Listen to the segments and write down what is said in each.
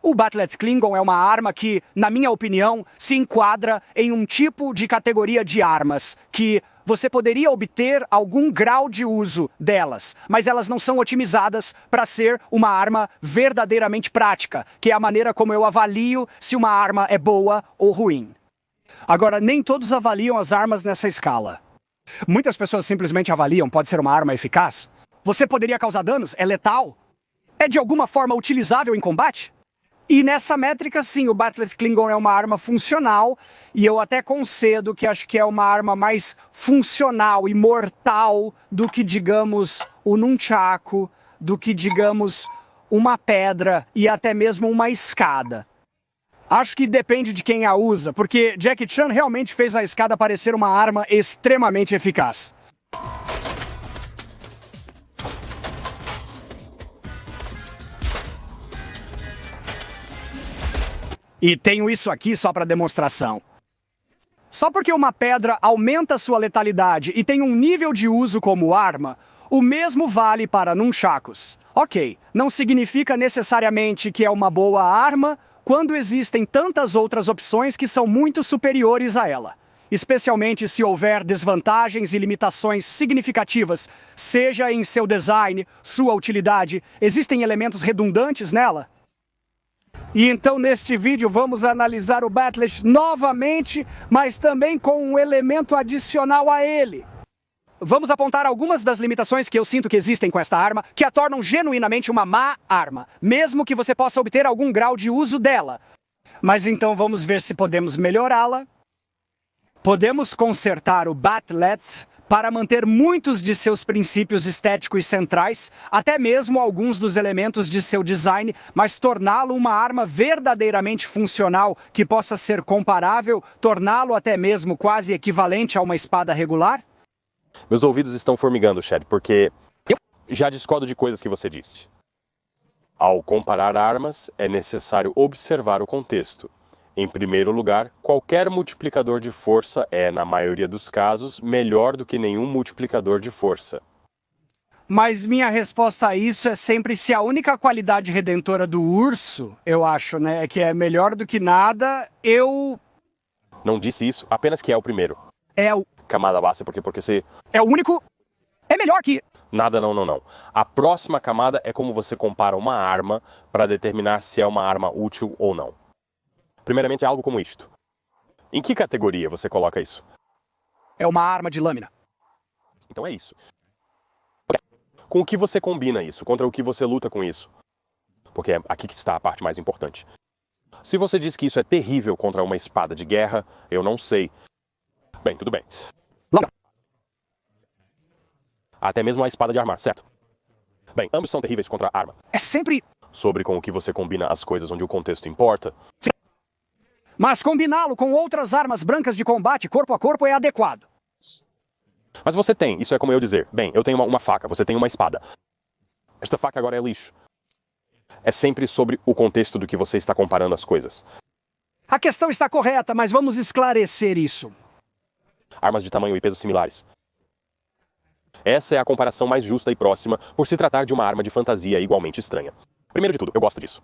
O Bat'leth Klingon é uma arma que, na minha opinião, se enquadra em um tipo de categoria de armas que você poderia obter algum grau de uso delas, mas elas não são otimizadas para ser uma arma verdadeiramente prática, que é a maneira como eu avalio se uma arma é boa ou ruim. Agora, nem todos avaliam as armas nessa escala. Muitas pessoas simplesmente avaliam, pode ser uma arma eficaz? Você poderia causar danos? É letal? É de alguma forma utilizável em combate? E nessa métrica, sim, o Bat'leth Klingon é uma arma funcional, e eu até concedo que acho que é uma arma mais funcional e mortal do que, digamos, o nunchaku, do que, digamos, uma pedra e até mesmo uma escada. Acho que depende de quem a usa, porque Jackie Chan realmente fez a escada parecer uma arma extremamente eficaz. E tenho isso aqui só para demonstração. Só porque uma pedra aumenta sua letalidade e tem um nível de uso como arma, o mesmo vale para nunchakus. Ok, não significa necessariamente que é uma boa arma quando existem tantas outras opções que são muito superiores a ela. Especialmente se houver desvantagens e limitações significativas, seja em seu design, sua utilidade, existem elementos redundantes nela. E então neste vídeo vamos analisar o Bat'leth novamente, mas também com um elemento adicional a ele. Vamos apontar algumas das limitações que eu sinto que existem com esta arma, que a tornam genuinamente uma má arma, mesmo que você possa obter algum grau de uso dela. Mas então vamos ver se podemos melhorá-la. Podemos consertar o Bat'leth para manter muitos de seus princípios estéticos centrais, até mesmo alguns dos elementos de seu design, mas torná-lo uma arma verdadeiramente funcional que possa ser comparável, torná-lo até mesmo quase equivalente a uma espada regular? Meus ouvidos estão formigando, Chad, porque eu já discordo de coisas que você disse. Ao comparar armas, é necessário observar o contexto. Em primeiro lugar, qualquer multiplicador de força é, na maioria dos casos, melhor do que nenhum multiplicador de força. Mas minha resposta a isso é sempre se a única qualidade redentora do urso, eu acho, né, é que é melhor do que nada, eu... Não disse isso, apenas que é o primeiro. É o... Camada base, porque se... É o único... É melhor que... Nada, não. A próxima camada é como você compara uma arma para determinar se é uma arma útil ou não. Primeiramente, é algo como isto. Em que categoria você coloca isso? É uma arma de lâmina. Então é isso. Com o que você combina isso? Contra o que você luta com isso? Porque é aqui que está a parte mais importante. Se você diz que isso é terrível contra uma espada de guerra, eu não sei. Bem, tudo bem. Lâmina. Até mesmo a espada de armar, certo? Bem, ambos são terríveis contra a arma. É sempre... Sobre com o que você combina as coisas onde o contexto importa. Sim. Mas combiná-lo com outras armas brancas de combate corpo a corpo é adequado. Mas você tem, isso é como eu dizer. Bem, eu tenho uma faca, você tem uma espada. Esta faca agora é lixo. É sempre sobre o contexto do que você está comparando as coisas. A questão está correta, mas vamos esclarecer isso. Armas de tamanho e peso similares. Essa é a comparação mais justa e próxima por se tratar de uma arma de fantasia igualmente estranha. Primeiro de tudo, eu gosto disso.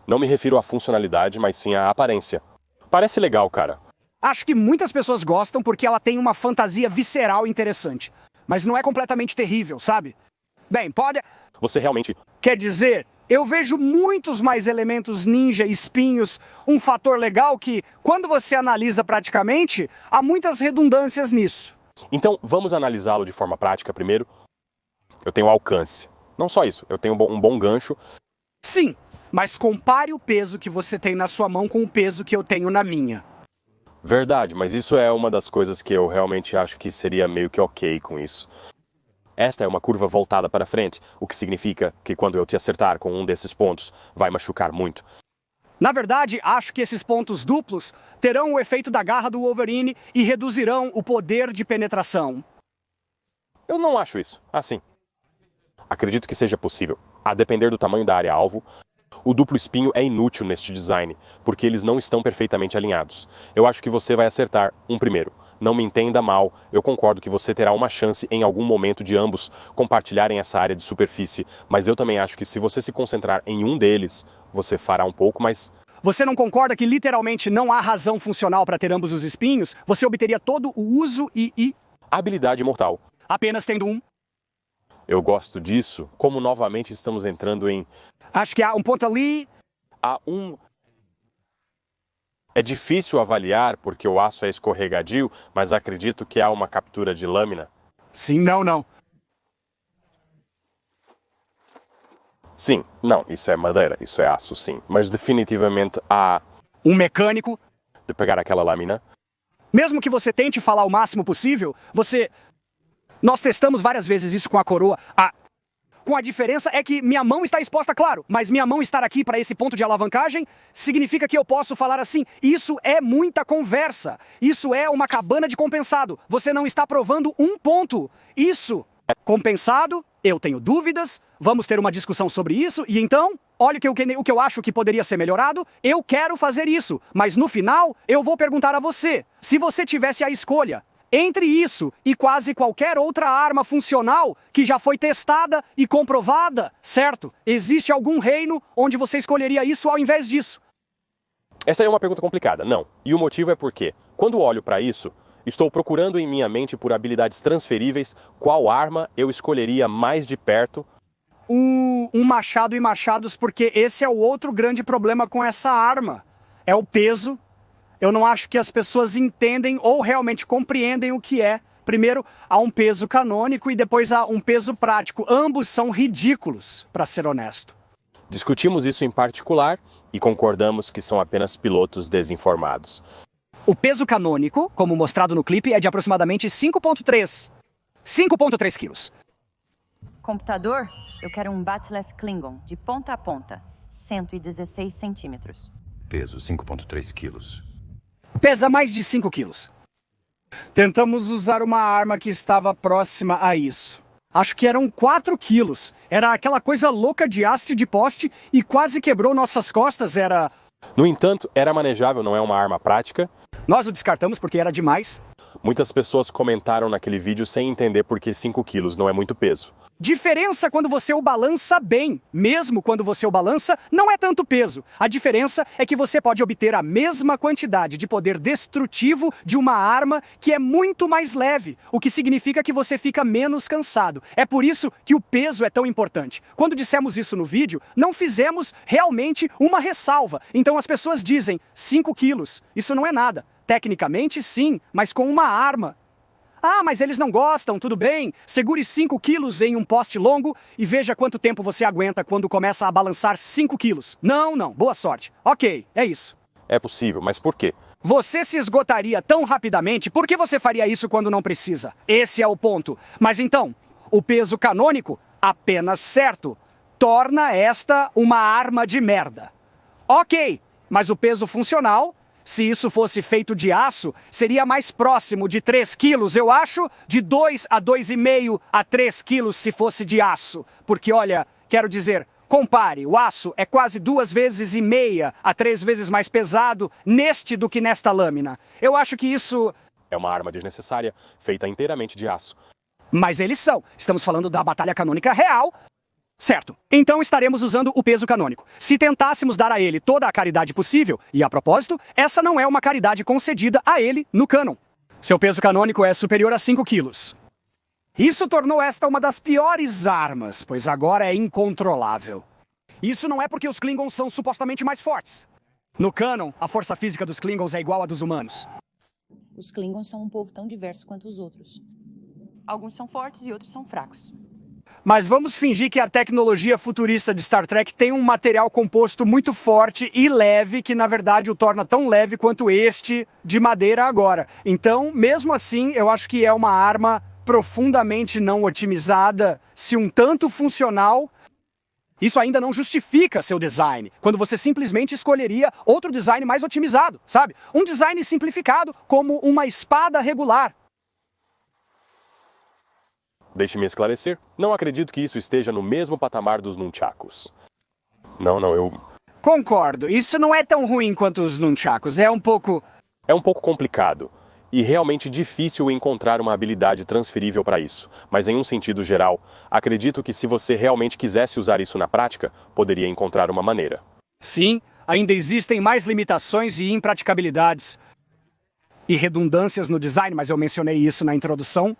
Não me refiro à funcionalidade, mas sim à aparência. Parece legal, cara. Acho que muitas pessoas gostam porque ela tem uma fantasia visceral interessante. Mas não é completamente terrível, sabe? Bem, pode... Você realmente... Quer dizer, eu vejo muitos mais elementos ninja, espinhos, um fator legal que, quando você analisa praticamente, há muitas redundâncias nisso. Então, vamos analisá-lo de forma prática primeiro. Eu tenho alcance. Não só isso, eu tenho um bom gancho. Sim. Mas compare o peso que você tem na sua mão com o peso que eu tenho na minha. Verdade, mas isso é uma das coisas que eu realmente acho que seria meio que ok com isso. Esta é uma curva voltada para frente, o que significa que quando eu te acertar com um desses pontos, vai machucar muito. Na verdade, acho que esses pontos duplos terão o efeito da garra do Wolverine e reduzirão o poder de penetração. Eu não acho isso, assim. Acredito que seja possível. A depender do tamanho da área-alvo, o duplo espinho é inútil neste design, porque eles não estão perfeitamente alinhados. Eu acho que você vai acertar um primeiro, Não me entenda mal, eu concordo que você terá uma chance em algum momento de ambos compartilharem essa área de superfície, mas eu também acho que se você se concentrar em um deles, você fará um pouco mais... Você não concorda que literalmente não há razão funcional para ter ambos os espinhos? Você obteria todo o uso e... Habilidade mortal. Apenas tendo um? Eu gosto disso, como novamente estamos entrando em... Acho que há um ponto ali... É difícil avaliar porque o aço é escorregadio, mas acredito que há uma captura de lâmina. Sim, não. Sim, não, isso é madeira, isso é aço, sim. Mas definitivamente há... Um mecânico... De pegar aquela lâmina. Mesmo que você tente falar o máximo possível, Nós testamos várias vezes isso com a coroa. Com a diferença é que minha mão está exposta, claro, mas minha mão estar aqui para esse ponto de alavancagem significa que eu posso falar assim, isso é muita conversa, isso é uma cabana de compensado, você não está provando um ponto, isso é compensado, eu tenho dúvidas, vamos ter uma discussão sobre isso, e então, olha o que eu acho que poderia ser melhorado, eu quero fazer isso, mas no final eu vou perguntar a você, se você tivesse a escolha, entre isso e quase qualquer outra arma funcional que já foi testada e comprovada, certo? Existe algum reino onde você escolheria isso ao invés disso? Essa é uma pergunta complicada, não. E o motivo é porque, quando olho para isso, estou procurando em minha mente por habilidades transferíveis qual arma eu escolheria mais de perto. Um machado e machados, porque esse é o outro grande problema com essa arma. É o peso. Eu não acho que as pessoas entendem ou realmente compreendem o que é. Primeiro, há um peso canônico e depois há um peso prático. Ambos são ridículos, para ser honesto. Discutimos isso em particular e concordamos que são apenas pilotos desinformados. O peso canônico, como mostrado no clipe, é de aproximadamente 5,3 quilos. Computador, eu quero um Bat'leth Klingon, de ponta a ponta, 116 centímetros. Peso 5,3 quilos. Pesa mais de 5 quilos. Tentamos usar uma arma que estava próxima a isso. Acho que eram 4 quilos. Era aquela coisa louca de haste de poste e quase quebrou nossas costas, No entanto, era manejável, não é uma arma prática. Nós o descartamos porque era demais. Muitas pessoas comentaram naquele vídeo sem entender por que 5 quilos não é muito peso. Diferença quando você o balança bem. Mesmo quando você o balança, não é tanto peso. A diferença é que você pode obter a mesma quantidade de poder destrutivo de uma arma que é muito mais leve, o que significa que você fica menos cansado. É por isso que o peso é tão importante. Quando dissemos isso no vídeo, não fizemos realmente uma ressalva. Então as pessoas dizem, 5 quilos, isso não é nada. Tecnicamente sim, mas com uma arma. Ah, mas eles não gostam, tudo bem. Segure 5 quilos em um poste longo e veja quanto tempo você aguenta quando começa a balançar 5 quilos. Não, boa sorte. Ok, é isso. É possível, mas por quê? Você se esgotaria tão rapidamente, por que você faria isso quando não precisa? Esse é o ponto. Mas então, o peso canônico, apenas certo, torna esta uma arma de merda. Ok, mas o peso funcional... Se isso fosse feito de aço, seria mais próximo de 3 quilos, eu acho, de 2 a 2,5 a 3 quilos se fosse de aço. Porque, olha, quero dizer, compare, o aço é quase 2,5 vezes a 3 vezes mais pesado neste do que nesta lâmina. Eu acho que isso... É uma arma desnecessária, feita inteiramente de aço. Mas eles são. Estamos falando da batalha canônica real... Certo. Então estaremos usando o peso canônico. Se tentássemos dar a ele toda a caridade possível, e a propósito, essa não é uma caridade concedida a ele no cânon. Seu peso canônico é superior a 5 quilos. Isso tornou esta uma das piores armas, pois agora é incontrolável. Isso não é porque os Klingons são supostamente mais fortes. No cânon, a força física dos Klingons é igual à dos humanos. Os Klingons são um povo tão diverso quanto os outros. Alguns são fortes e outros são fracos. Mas vamos fingir que a tecnologia futurista de Star Trek tem um material composto muito forte e leve, que na verdade o torna tão leve quanto este de madeira agora. Então, mesmo assim, eu acho que é uma arma profundamente não otimizada, se um tanto funcional. Isso ainda não justifica seu design, quando você simplesmente escolheria outro design mais otimizado, sabe? Um design simplificado, como uma espada regular. Deixe-me esclarecer. Não acredito que isso esteja no mesmo patamar dos nunchakus. Não, eu... Concordo. Isso não é tão ruim quanto os nunchakus. É um pouco complicado. e realmente difícil encontrar uma habilidade transferível para isso. Mas em um sentido geral, acredito que se você realmente quisesse usar isso na prática, poderia encontrar uma maneira. Sim, ainda existem mais limitações e impraticabilidades e redundâncias no design, mas eu mencionei isso na introdução.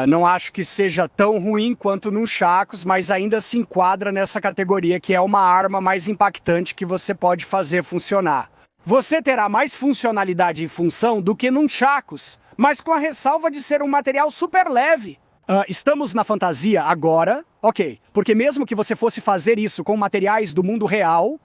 Não acho que seja tão ruim quanto num Chacos, mas ainda se enquadra nessa categoria que é uma arma mais impactante que você pode fazer funcionar. Você terá mais funcionalidade e função do que num Chacos, mas com a ressalva de ser um material super leve. Estamos na fantasia agora, ok, porque mesmo que você fosse fazer isso com materiais do mundo real,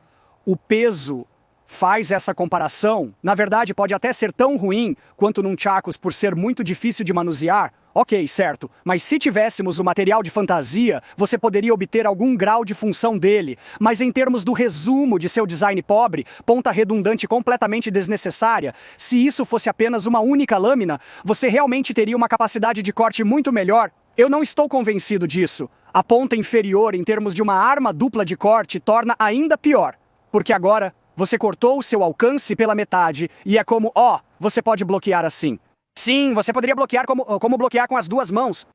o peso faz essa comparação, na verdade pode até ser tão ruim quanto num Chacos por ser muito difícil de manusear. Ok, certo, mas se tivéssemos o material de fantasia, você poderia obter algum grau de função dele, mas em termos do resumo de seu design pobre, ponta redundante completamente desnecessária, se isso fosse apenas uma única lâmina, você realmente teria uma capacidade de corte muito melhor. Eu não estou convencido disso. A ponta inferior em termos de uma arma dupla de corte torna ainda pior, porque agora você cortou o seu alcance pela metade e é como, você pode bloquear assim. Sim, você poderia bloquear como bloquear com as duas mãos.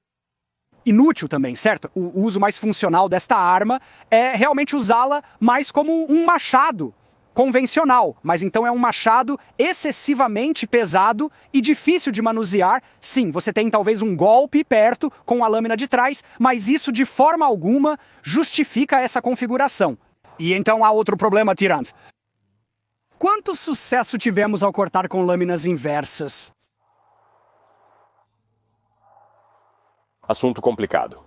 Inútil também, certo? O uso mais funcional desta arma é realmente usá-la mais como um machado convencional. Mas então é um machado excessivamente pesado e difícil de manusear. Sim, você tem talvez um golpe perto com a lâmina de trás, mas isso de forma alguma justifica essa configuração. E então há outro problema, Tyrannth. Quanto sucesso tivemos ao cortar com lâminas inversas? Assunto complicado.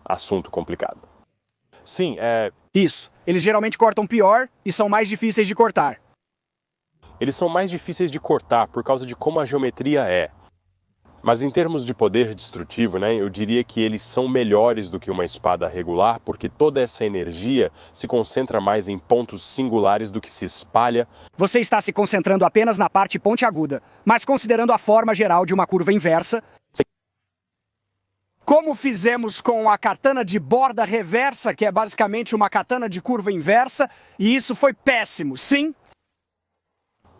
Sim, Isso. Eles geralmente cortam pior e são mais difíceis de cortar. Eles são mais difíceis de cortar por causa de como a geometria é. Mas em termos de poder destrutivo, eu diria que eles são melhores do que uma espada regular, porque toda essa energia se concentra mais em pontos singulares do que se espalha. Você está se concentrando apenas na parte pontiaguda, mas considerando a forma geral de uma curva inversa, como fizemos com a katana de borda reversa, que é basicamente uma katana de curva inversa, e isso foi péssimo, sim?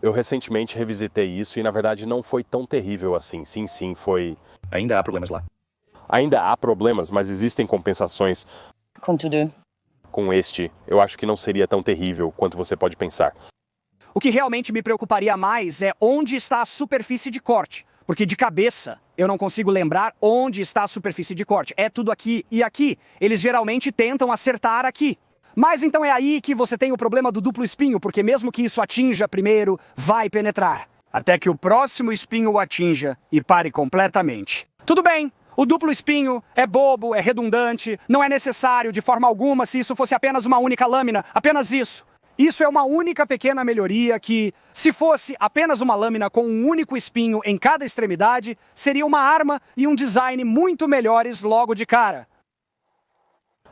Eu recentemente revisitei isso e na verdade não foi tão terrível assim. Sim, foi... Ainda há problemas lá. Ainda há problemas, mas existem compensações. Contudo, Com este, eu acho que não seria tão terrível quanto você pode pensar. O que realmente me preocuparia mais é onde está a superfície de corte. Porque de cabeça, eu não consigo lembrar onde está a superfície de corte. É tudo aqui e aqui. Eles geralmente tentam acertar aqui. Mas então é aí que você tem o problema do duplo espinho, porque mesmo que isso atinja primeiro, vai penetrar. Até que o próximo espinho o atinja e pare completamente. Tudo bem, o duplo espinho é bobo, é redundante, não é necessário de forma alguma se isso fosse apenas uma única lâmina, apenas isso. Isso é uma única pequena melhoria que, se fosse apenas uma lâmina com um único espinho em cada extremidade, seria uma arma e um design muito melhores logo de cara.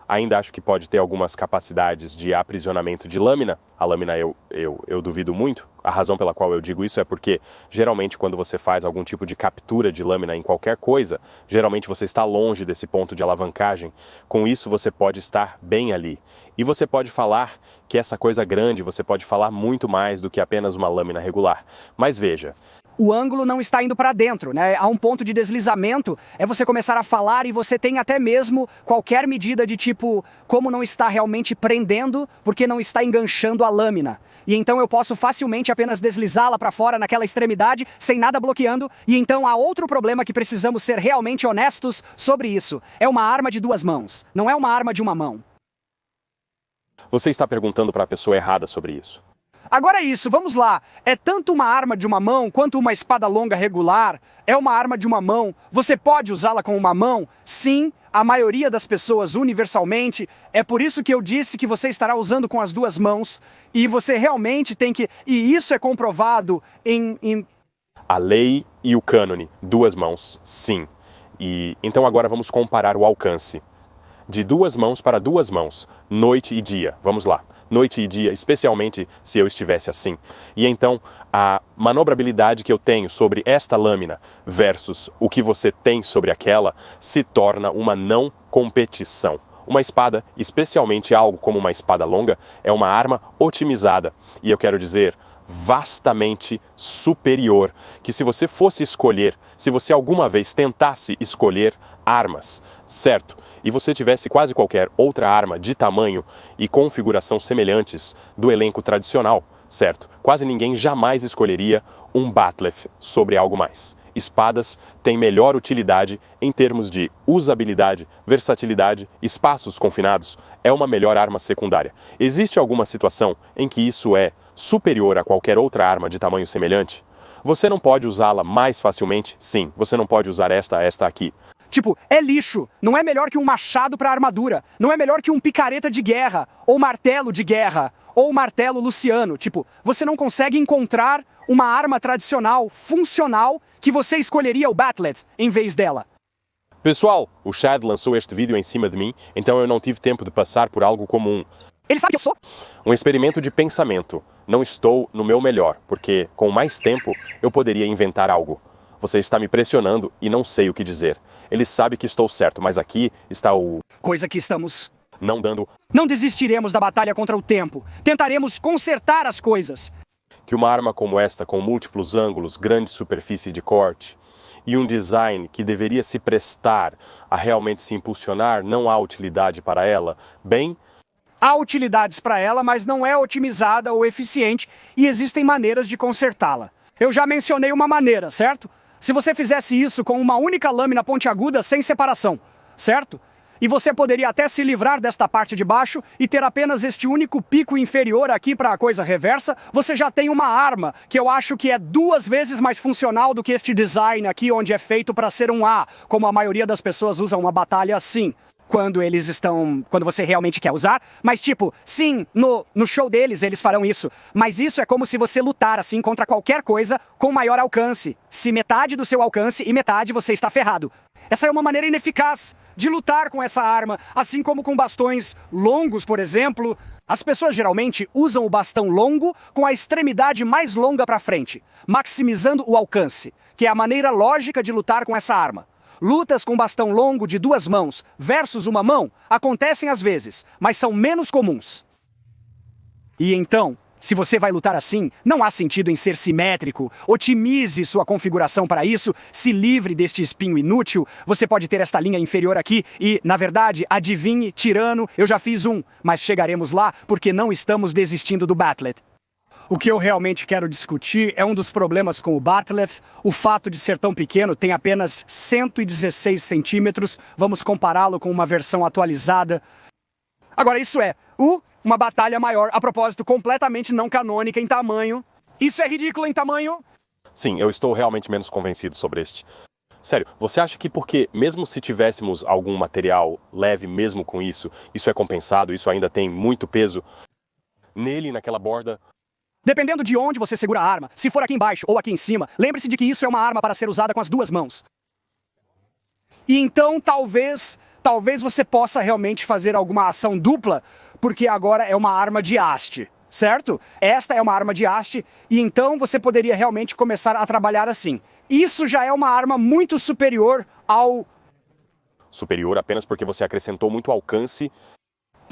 Ainda acho que pode ter algumas capacidades de aprisionamento de lâmina. A lâmina eu duvido muito. A razão pela qual eu digo isso é porque, geralmente, quando você faz algum tipo de captura de lâmina em qualquer coisa, geralmente você está longe desse ponto de alavancagem. Com isso, você pode estar bem ali. E você pode falar que essa coisa grande, você pode falar muito mais do que apenas uma lâmina regular. Mas veja... O ângulo não está indo para dentro, Há um ponto de deslizamento, é você começar a falar e você tem até mesmo qualquer medida de tipo, como não está realmente prendendo, porque não está enganchando a lâmina. E então eu posso facilmente apenas deslizá-la para fora naquela extremidade, sem nada bloqueando, e então há outro problema que precisamos ser realmente honestos sobre isso. É uma arma de duas mãos, não é uma arma de uma mão. Você está perguntando para a pessoa errada sobre isso. Agora é isso, vamos lá. É tanto uma arma de uma mão quanto uma espada longa regular. É uma arma de uma mão. Você pode usá-la com uma mão? Sim, a maioria das pessoas universalmente. É por isso que eu disse que você estará usando com as duas mãos. E você realmente tem que... E isso é comprovado em... A lei e o cânone, duas mãos, sim. E então agora vamos comparar o alcance. De duas mãos para duas mãos, noite e dia. Vamos lá. Noite e dia, especialmente se eu estivesse assim. E então, a manobrabilidade que eu tenho sobre esta lâmina versus o que você tem sobre aquela se torna uma não competição. Uma espada, especialmente algo como uma espada longa, é uma arma otimizada. E eu quero dizer, vastamente superior, que se você fosse escolher, se você alguma vez tentasse escolher armas, certo? E você tivesse quase qualquer outra arma de tamanho e configuração semelhantes do elenco tradicional, certo? Quase ninguém jamais escolheria um Bat'leth sobre algo mais. Espadas têm melhor utilidade em termos de usabilidade, versatilidade, espaços confinados, é uma melhor arma secundária. Existe alguma situação em que isso é superior a qualquer outra arma de tamanho semelhante? Você não pode usá-la mais facilmente? Sim, você não pode usar esta aqui. Tipo, é lixo. Não é melhor que um machado para armadura. Não é melhor que um picareta de guerra, ou martelo de guerra, ou martelo luciano. Tipo, você não consegue encontrar uma arma tradicional, funcional, que você escolheria o Bat'leth em vez dela. Pessoal, o Chad lançou este vídeo em cima de mim, então eu não tive tempo de passar por algo comum. Ele sabe que eu sou? Um experimento de pensamento. Não estou no meu melhor, porque com mais tempo eu poderia inventar algo. Você está me pressionando e não sei o que dizer. Ele sabe que estou certo, mas aqui está o... Coisa que estamos... Não dando... Não desistiremos da batalha contra o tempo. Tentaremos consertar as coisas. Que uma arma como esta, com múltiplos ângulos, grande superfície de corte, e um design que deveria se prestar a realmente se impulsionar, não há utilidade para ela, bem... Há utilidades para ela, mas não é otimizada ou eficiente, e existem maneiras de consertá-la. Eu já mencionei uma maneira, certo? Se você fizesse isso com uma única lâmina pontiaguda sem separação, certo? E você poderia até se livrar desta parte de baixo e ter apenas este único pico inferior aqui para a coisa reversa, você já tem uma arma que eu acho que é 2 vezes mais funcional do que este design aqui, onde é feito para ser um A, como a maioria das pessoas usa uma batalha assim. Quando você realmente quer usar, mas tipo, sim, no show deles eles farão isso, mas isso é como se você lutar assim contra qualquer coisa com maior alcance. Se metade do seu alcance e metade você está ferrado. Essa é uma maneira ineficaz de lutar com essa arma, assim como com bastões longos, por exemplo. As pessoas geralmente usam o bastão longo com a extremidade mais longa para frente, maximizando o alcance, que é a maneira lógica de lutar com essa arma. Lutas com bastão longo de 2 mãos versus uma mão acontecem às vezes, mas são menos comuns. E então, se você vai lutar assim, não há sentido em ser simétrico. Otimize sua configuração para isso, se livre deste espinho inútil. Você pode ter esta linha inferior aqui e, na verdade, adivinhe, tirano, eu já fiz um, mas chegaremos lá porque não estamos desistindo do Bat'leth. O que eu realmente quero discutir é um dos problemas com o Bat'leth. O fato de ser tão pequeno, tem apenas 116 centímetros. Vamos compará-lo com uma versão atualizada. Agora, isso é uma batalha maior, a propósito, completamente não canônica em tamanho. Isso é ridículo em tamanho? Sim, eu estou realmente menos convencido sobre este. Sério, você acha que porque, mesmo se tivéssemos algum material leve mesmo com isso, isso é compensado, isso ainda tem muito peso? Nele, naquela borda... Dependendo de onde você segura a arma, se for aqui embaixo ou aqui em cima, lembre-se de que isso é uma arma para ser usada com as 2 mãos. E então talvez você possa realmente fazer alguma ação dupla, porque agora é uma arma de haste, certo? Esta é uma arma de haste, e então você poderia realmente começar a trabalhar assim. Isso já é uma arma muito superior ao... Superior apenas porque você acrescentou muito alcance...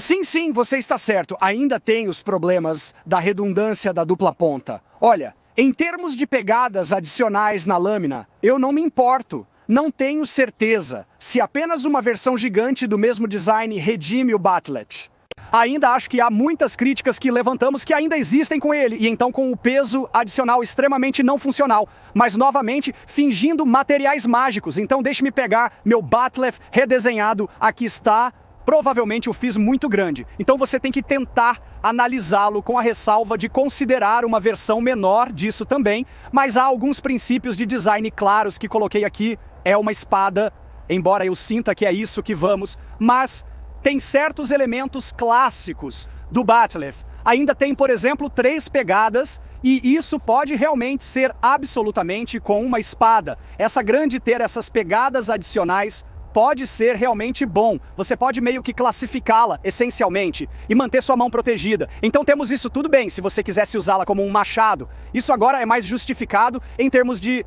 Sim, você está certo. Ainda tem os problemas da redundância da dupla ponta. Olha, em termos de pegadas adicionais na lâmina, eu não me importo. Não tenho certeza se apenas uma versão gigante do mesmo design redime o Bat'leth. Ainda acho que há muitas críticas que levantamos que ainda existem com ele, e então com o peso adicional extremamente não funcional, mas novamente fingindo materiais mágicos. Então deixe-me pegar meu Bat'leth redesenhado. Aqui está... Provavelmente eu fiz muito grande, então você tem que tentar analisá-lo com a ressalva de considerar uma versão menor disso também, mas há alguns princípios de design claros que coloquei aqui. É uma espada, embora eu sinta que é isso que vamos, mas tem certos elementos clássicos do Bat'leth. Ainda tem, por exemplo, 3 pegadas, e isso pode realmente ser absolutamente com uma espada. Essa grande ter essas pegadas adicionais pode ser realmente bom. Você pode meio que classificá-la, essencialmente, e manter sua mão protegida. Então temos isso tudo bem, se você quisesse usá-la como um machado. Isso agora é mais justificado em termos de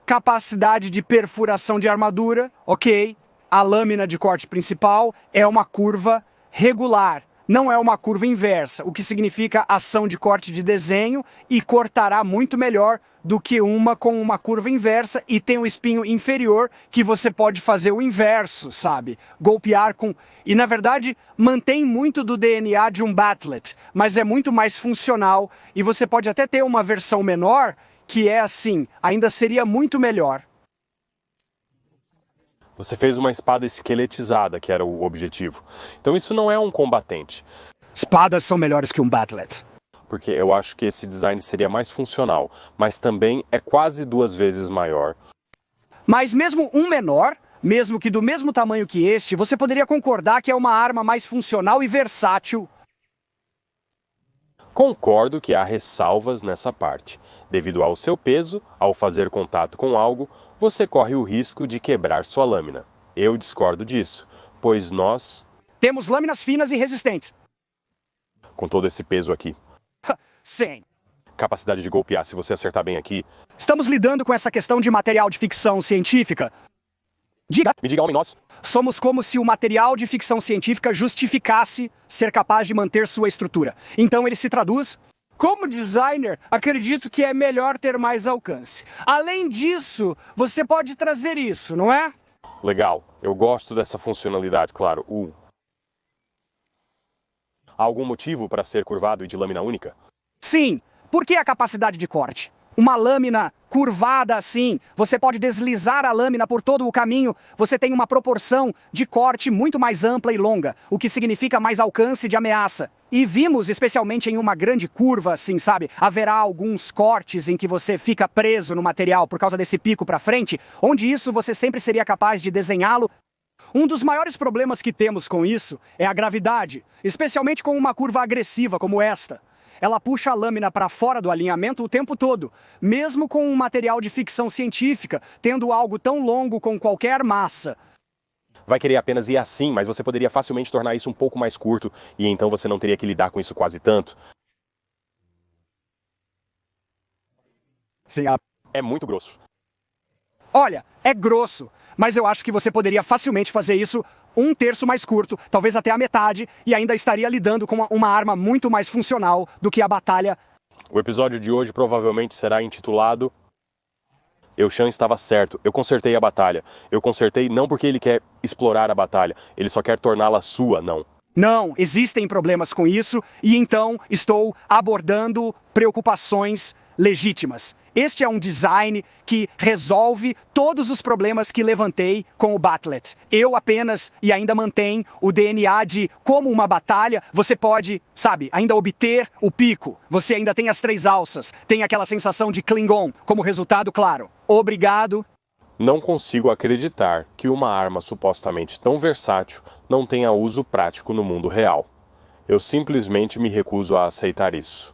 capacidade de perfuração de armadura. Ok, a lâmina de corte principal é uma curva regular. não é uma curva inversa, o que significa ação de corte de desenho e cortará muito melhor do que uma com uma curva inversa e tem um espinho inferior que você pode fazer o inverso, sabe? Golpear com... E na verdade mantém muito do DNA de um Bat'leth, mas é muito mais funcional e você pode até ter uma versão menor que é assim, ainda seria muito melhor. Você fez uma espada esqueletizada, que era o objetivo. Então isso não é um combatente. Espadas são melhores que um Bat'leth. Porque eu acho que esse design seria mais funcional, mas também é quase 2 vezes maior. Mas mesmo um menor, mesmo que do mesmo tamanho que este, você poderia concordar que é uma arma mais funcional e versátil. Concordo que há ressalvas nessa parte. Devido ao seu peso, ao fazer contato com algo, você corre o risco de quebrar sua lâmina. Eu discordo disso, pois nós... Temos lâminas finas e resistentes. Com todo esse peso aqui. Sim. Capacidade de golpear, se você acertar bem aqui. Estamos lidando com essa questão de material de ficção científica. Me diga, homem, nós. Somos como se o material de ficção científica justificasse ser capaz de manter sua estrutura. Então ele se traduz... Como designer, acredito que é melhor ter mais alcance. Além disso, você pode trazer isso, não é? Legal. Eu gosto dessa funcionalidade, claro. Há algum motivo para ser curvado e de lâmina única? Sim. Por que a capacidade de corte? Uma lâmina curvada assim, você pode deslizar a lâmina por todo o caminho, você tem uma proporção de corte muito mais ampla e longa, o que significa mais alcance de ameaça. E vimos, especialmente em uma grande curva, assim, sabe? Haverá alguns cortes em que você fica preso no material por causa desse pico para frente, onde isso você sempre seria capaz de desenhá-lo. Um dos maiores problemas que temos com isso é a gravidade, especialmente com uma curva agressiva como esta. Ela puxa a lâmina para fora do alinhamento o tempo todo, mesmo com um material de ficção científica, tendo algo tão longo com qualquer massa. Vai querer apenas ir assim, mas você poderia facilmente tornar isso um pouco mais curto, e então você não teria que lidar com isso quase tanto. Sim, É muito grosso. Olha, é grosso, mas eu acho que você poderia facilmente fazer isso 1/3 mais curto, talvez até a metade, e ainda estaria lidando com uma arma muito mais funcional do que a batalha. O episódio de hoje provavelmente será intitulado Eushan estava certo, eu consertei a batalha. Eu consertei não porque ele quer explorar a batalha, ele só quer torná-la sua, não. Não, existem problemas com isso, e então estou abordando preocupações legítimas. Este é um design que resolve todos os problemas que levantei com o Bat'leth. Eu apenas, e ainda mantém o DNA de como uma batalha, você pode, sabe, ainda obter o pico. Você ainda tem as 3 alças, tem aquela sensação de Klingon, como resultado, claro. Obrigado. Não consigo acreditar que uma arma supostamente tão versátil não tenha uso prático no mundo real. Eu simplesmente me recuso a aceitar isso.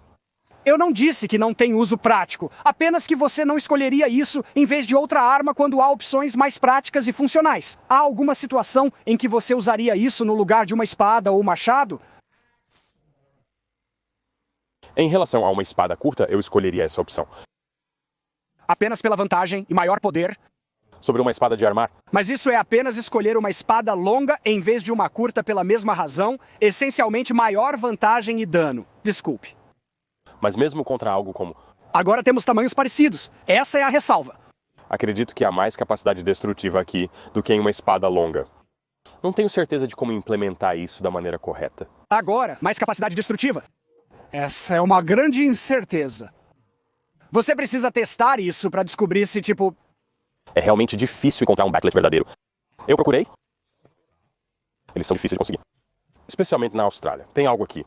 Eu não disse que não tem uso prático, apenas que você não escolheria isso em vez de outra arma quando há opções mais práticas e funcionais. Há alguma situação em que você usaria isso no lugar de uma espada ou machado? Em relação a uma espada curta, eu escolheria essa opção. Apenas pela vantagem e maior poder? Sobre uma espada de armar? Mas isso é apenas escolher uma espada longa em vez de uma curta pela mesma razão, essencialmente maior vantagem e dano. Desculpe. Mas mesmo contra algo como... Agora temos tamanhos parecidos. Essa é a ressalva. Acredito que há mais capacidade destrutiva aqui do que em uma espada longa. Não tenho certeza de como implementar isso da maneira correta. Agora, mais capacidade destrutiva. Essa é uma grande incerteza. Você precisa testar isso para descobrir se, tipo... É realmente difícil encontrar um Bat'leth verdadeiro. Eu procurei. Eles são difíceis de conseguir. Especialmente na Austrália. Tem algo aqui.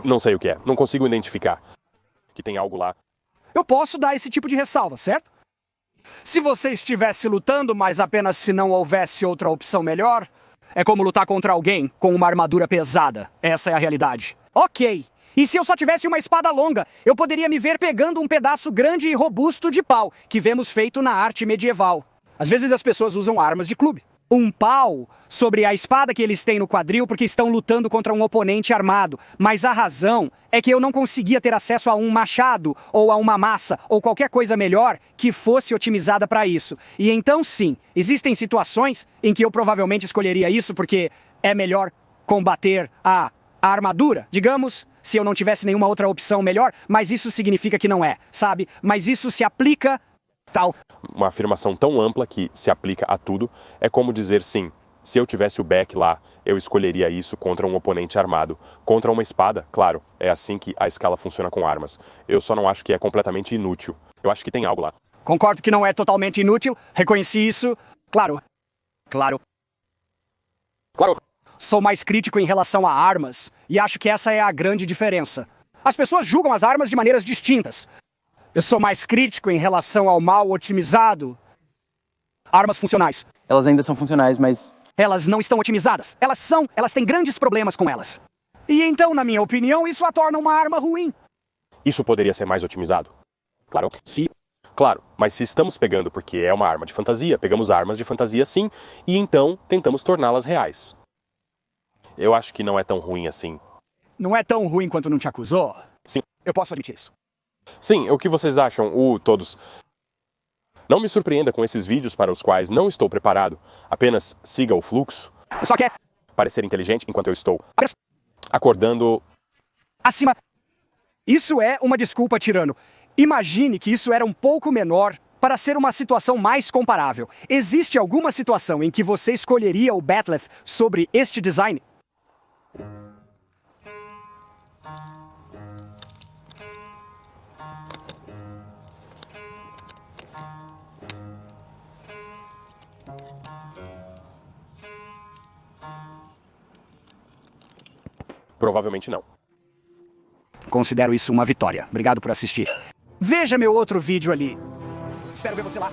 Não sei o que é. Não consigo identificar. Que tem algo lá. Eu posso dar esse tipo de ressalva, certo? Se você estivesse lutando, mas apenas se não houvesse outra opção melhor, é como lutar contra alguém com uma armadura pesada. Essa é a realidade. Ok. E se eu só tivesse uma espada longa, eu poderia me ver pegando um pedaço grande e robusto de pau, que vemos feito na arte medieval. Às vezes as pessoas usam armas de clube. Um pau sobre a espada que eles têm no quadril porque estão lutando contra um oponente armado. Mas a razão é que eu não conseguia ter acesso a um machado, ou a uma massa, ou qualquer coisa melhor que fosse otimizada para isso. E então sim, existem situações em que eu provavelmente escolheria isso porque é melhor combater a A armadura, digamos, se eu não tivesse nenhuma outra opção melhor, mas isso significa que não é, sabe? Mas isso se aplica tal. Uma afirmação tão ampla que se aplica a tudo é como dizer sim. Se eu tivesse o Beck lá, eu escolheria isso contra um oponente armado. Contra uma espada, claro, é assim que a escala funciona com armas. Eu só não acho que é completamente inútil. Eu acho que tem algo lá. Concordo que não é totalmente inútil, reconheci isso. Claro. Claro. Sou mais crítico em relação a armas, e acho que essa é a grande diferença. As pessoas julgam as armas de maneiras distintas. Eu sou mais crítico em relação ao mal otimizado. Armas funcionais. Elas ainda são funcionais, mas... Elas não estão otimizadas. Elas têm grandes problemas com elas. E então, na minha opinião, isso a torna uma arma ruim. Isso poderia ser mais otimizado? Claro. Sim. Claro, mas se estamos pegando porque é uma arma de fantasia, pegamos armas de fantasia sim, e então tentamos torná-las reais. Eu acho que não é tão ruim assim. Não é tão ruim quanto não te acusou? Sim. Eu posso admitir isso. Sim, o que vocês acham, todos? Não me surpreenda com esses vídeos para os quais não estou preparado. Apenas siga o fluxo. Só quer Parecer inteligente enquanto eu estou acordando acima. Isso é uma desculpa, tirano. Imagine que isso era um pouco menor para ser uma situação mais comparável. Existe alguma situação em que você escolheria o Bat'leth sobre este design? Provavelmente não. Considero isso uma vitória. Obrigado por assistir. Veja meu outro vídeo ali. Espero ver você lá.